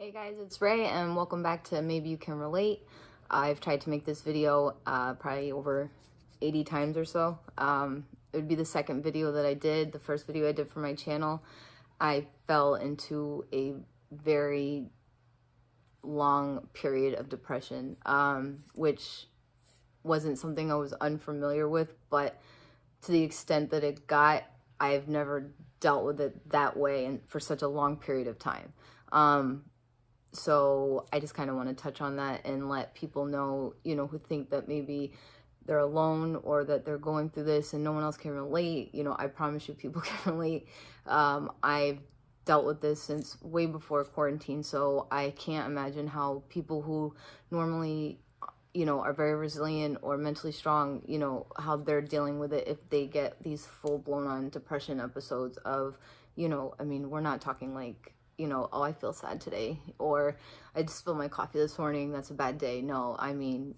Hey guys, it's Ray and welcome back to Maybe You Can Relate. I've tried to make this video probably over 80 times or so. It would be the second video that I did. The first video I did for my channel, I fell into a very long period of depression, which wasn't something I was unfamiliar with, but to the extent that it got, I've never dealt with it that way and for such a long period of time. So I just kind of want to touch on that and let people know, who think that maybe they're alone or that they're going through this and no one else can relate. I promise you people can relate. I've dealt with this since way before quarantine, so I can't imagine how people who normally, are very resilient or mentally strong, how they're dealing with it if they get these full-blown on depression episodes of, we're not talking like, oh, I feel sad today, or I just spilled my coffee this morning, that's a bad day. No,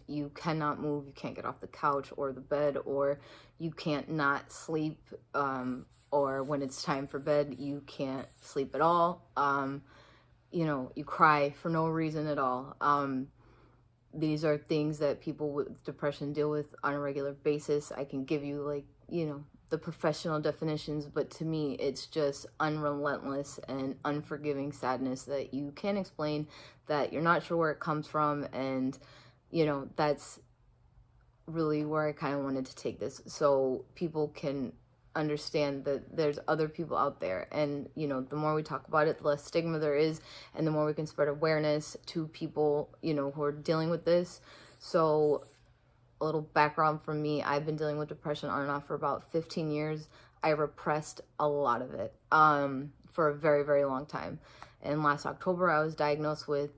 you cannot move, you can't get off the couch or the bed, or you can't not sleep, or when it's time for bed, you can't sleep at all. You cry for no reason at all. These are things that people with depression deal with on a regular basis. I can give you the professional definitions, but to me, it's just unrelentless and unforgiving sadness that you can't explain, that you're not sure where it comes from. And, that's really where I kind of wanted to take this, so people can understand that there's other people out there. And, the more we talk about it, the less stigma there is, and the more we can spread awareness to people, who are dealing with this. So a little background from me, I've been dealing with depression on and off for about 15 years. I repressed a lot of it for a very, very long time. And last October, I was diagnosed with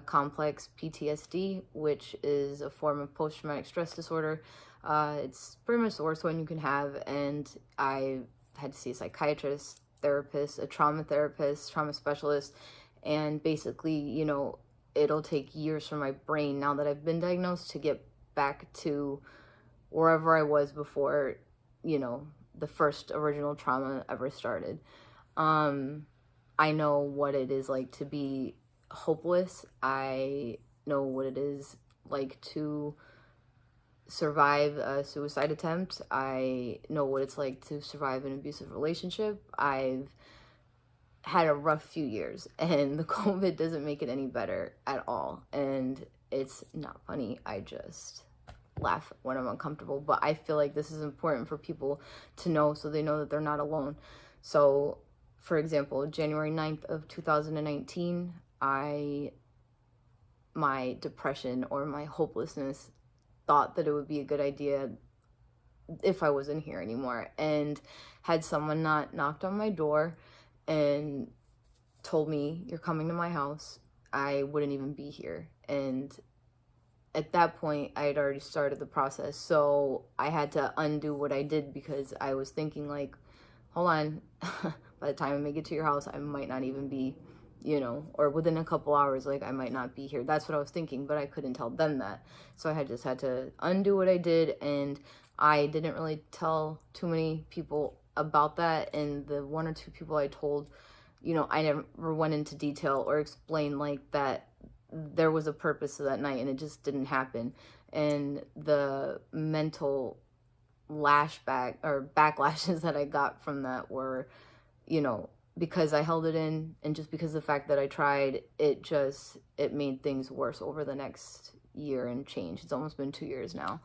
complex PTSD, which is a form of post-traumatic stress disorder. It's pretty much the worst one you can have. And I had to see a psychiatrist, therapist, a trauma therapist, trauma specialist. And basically, it'll take years for my brain, now that I've been diagnosed, to get back to wherever I was before, the first original trauma ever started. I know what it is like to be hopeless. I know what it is like to survive a suicide attempt. I know what it's like to survive an abusive relationship. I've had a rough few years, and the COVID doesn't make it any better at all. And it's not funny. I just laugh when I'm uncomfortable, but I feel like this is important for people to know, so they know that they're not alone. So, for example, January 9th of 2019, my depression or my hopelessness thought that it would be a good idea if I wasn't here anymore, and had someone not knocked on my door and told me, "You're coming to my house," I wouldn't even be here. And at that point, I had already started the process, so I had to undo what I did, because I was thinking like, hold on, by the time I make it to your house, I might not even be, or within a couple hours, like, I might not be here. That's what I was thinking, but I couldn't tell them that. So I just had to undo what I did, and I didn't really tell too many people about that. And the one or two people I told, I never went into detail or explained like that there was a purpose to that night, and it just didn't happen. And the mental backlashes that I got from that were, because I held it in, and just because of the fact that I tried, it made things worse over the next year and change. It's almost been 2 years now.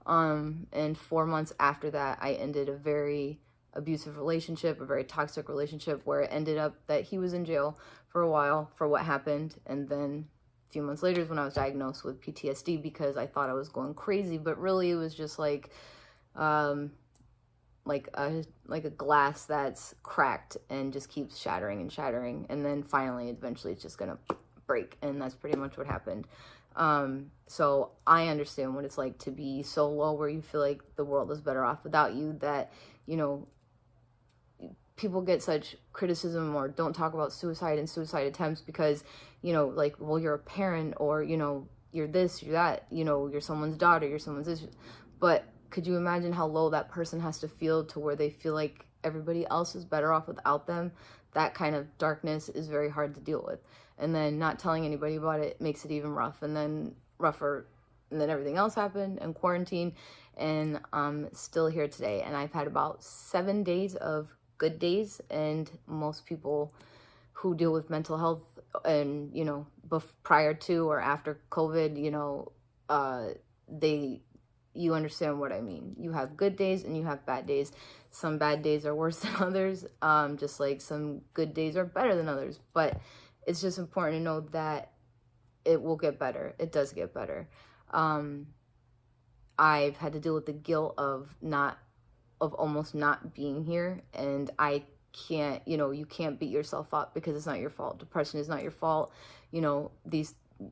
And 4 months after that, I ended a very abusive relationship, a very toxic relationship, where it ended up that he was in jail for a while for what happened. And then a few months later is when I was diagnosed with PTSD, because I thought I was going crazy, but really it was just like a glass that's cracked and just keeps shattering and shattering, and then finally, eventually, it's just gonna break. And that's pretty much what happened. So I understand what it's like to be so low where you feel like the world is better off without you, that, people get such criticism or don't talk about suicide and suicide attempts because, like, well, you're a parent, or, you're this, you're that, you're someone's daughter, you're someone's this. But could you imagine how low that person has to feel to where they feel like everybody else is better off without them, that kind of darkness is very hard to deal with. And then not telling anybody about it makes it even rough, and then rougher. And then everything else happened and quarantine, and I'm still here today. And I've had about 7 days of good days, and most people who deal with mental health and, you know, prior to or after COVID, you know, you understand what I mean. You have good days and you have bad days. Some bad days are worse than others, just like some good days are better than others. But it's just important to know that it will get better. It does get better. I've had to deal with the guilt of almost not being here, and I can't, you know, you can't beat yourself up because it's not your fault. Depression is not your fault. You know,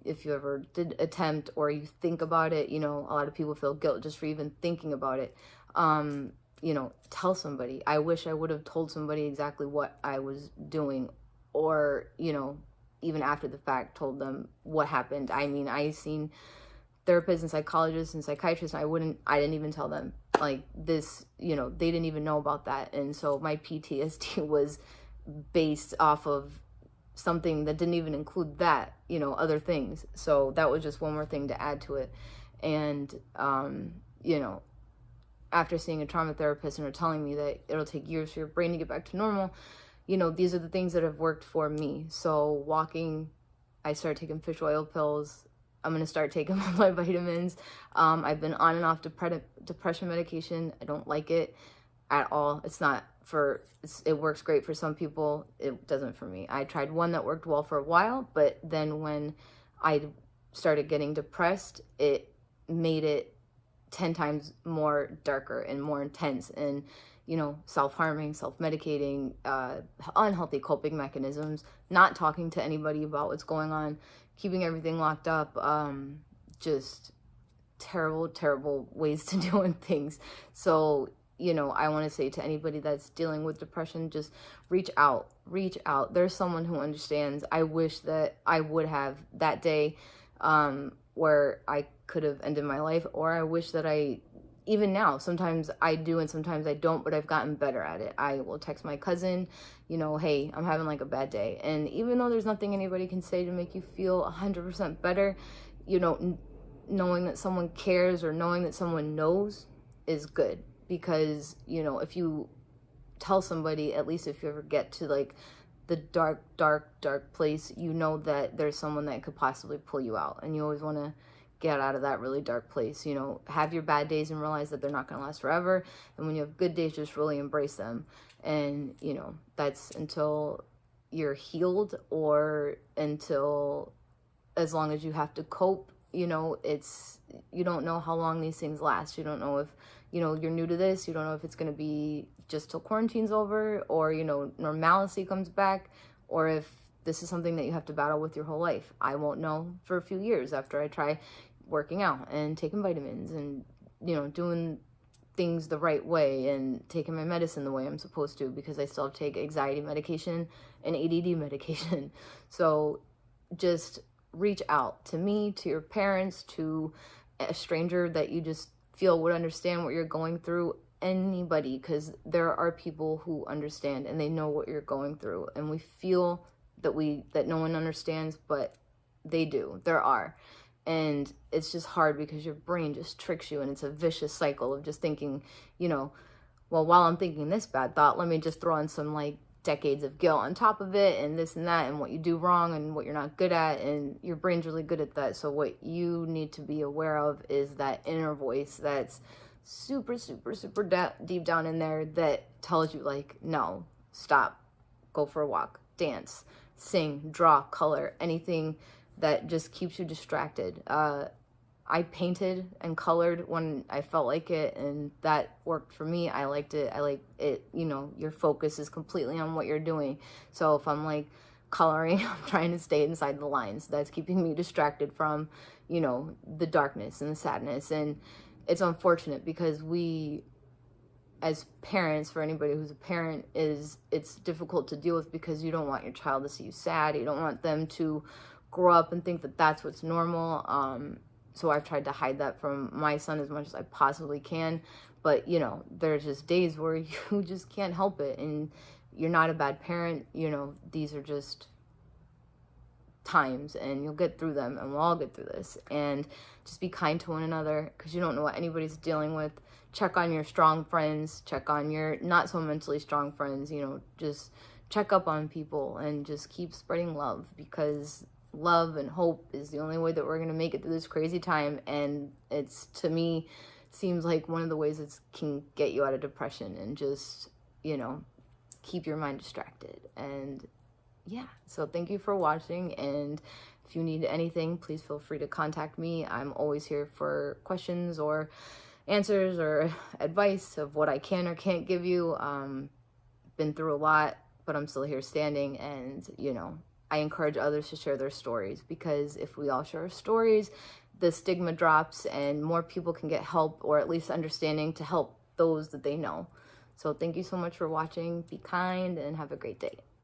if you ever did attempt or you think about it, you know, a lot of people feel guilt just for even thinking about it. You know, tell somebody. I wish I would have told somebody exactly what I was doing, or, you know, even after the fact, told them what happened. I mean, I seen therapists and psychologists and psychiatrists, and I didn't even tell them, like, this, you know, they didn't even know about that. And so my PTSD was based off of something that didn't even include that, you know, other things. So that was just one more thing to add to it. And, you know, after seeing a trauma therapist and her telling me that it'll take years for your brain to get back to normal, you know, these are the things that have worked for me. So walking, I started taking fish oil pills. I'm going to start taking multivitamins. I've been on and off depression medication. I don't like it at all. It works great for some people. It doesn't for me. I tried one that worked well for a while, but then when I started getting depressed, it made it 10 times more darker and more intense, and, you know, self-harming, self-medicating, unhealthy coping mechanisms, not talking to anybody about what's going on, keeping everything locked up, just terrible, terrible ways to deal with things. So, you know, I want to say to anybody that's dealing with depression, just reach out. There's someone who understands. I wish that I would have that day where I could have ended my life, or I wish that even now, sometimes I do and sometimes I don't, but I've gotten better at it. I will text my cousin, you know, hey, I'm having like a bad day. And even though there's nothing anybody can say to make you feel 100% better, you know, knowing that someone cares or knowing that someone knows is good. Because, you know, if you tell somebody, at least if you ever get to like the dark, dark, dark place, you know that there's someone that could possibly pull you out. And you always want to get out of that really dark place. You know, have your bad days and realize that they're not going to last forever. And when you have good days, just really embrace them. And, you know, that's until you're healed, or until, as long as you have to cope. You know, you don't know how long these things last. You don't know if, you know, you're new to this. You don't know if it's going to be just till quarantine's over, or, you know, normalcy comes back, or if this is something that you have to battle with your whole life. I won't know for a few years after I try working out and taking vitamins and, you know, doing things the right way and taking my medicine the way I'm supposed to, because I still take anxiety medication and ADD medication. So just reach out to me, to your parents, to a stranger that you just feel would understand what you're going through. Anybody, because there are people who understand and they know what you're going through, and we feel that no one understands, but they do. There are. And it's just hard because your brain just tricks you, and it's a vicious cycle of just thinking, you know, well, while I'm thinking this bad thought, let me just throw in some like decades of guilt on top of it, and this and that, and what you do wrong and what you're not good at. And your brain's really good at that. So what you need to be aware of is that inner voice that's super, super, super deep down in there that tells you, like, no, stop, go for a walk, dance, sing, draw, color, anything that just keeps you distracted. I painted and colored when I felt like it, and that worked for me. I liked it. I like it. You know, your focus is completely on what you're doing. So if I'm like coloring, I'm trying to stay inside the lines. That's keeping me distracted from, you know, the darkness and the sadness. And it's unfortunate because we, as parents, for anybody who's a parent, it's difficult to deal with, because you don't want your child to see you sad. You don't want them to grow up and think that that's what's normal. So I've tried to hide that from my son as much as I possibly can. But, you know, there's just days where you just can't help it, and you're not a bad parent. You know, these are just times, and you'll get through them, and we'll all get through this. And just be kind to one another, because you don't know what anybody's dealing with. Check on your strong friends, check on your not so mentally strong friends, you know, just check up on people and just keep spreading love, because love and hope is the only way that we're going to make it through this crazy time. And it's, to me, seems like one of the ways it can get you out of depression and just, you know, keep your mind distracted. And yeah, so thank you for watching, and if you need anything, please feel free to contact me. I'm always here for questions or answers or advice of what I can or can't give you. Been through a lot, but I'm still here standing, and you know, I encourage others to share their stories, because if we all share our stories, the stigma drops and more people can get help, or at least understanding to help those that they know. So thank you so much for watching. Be kind and have a great day.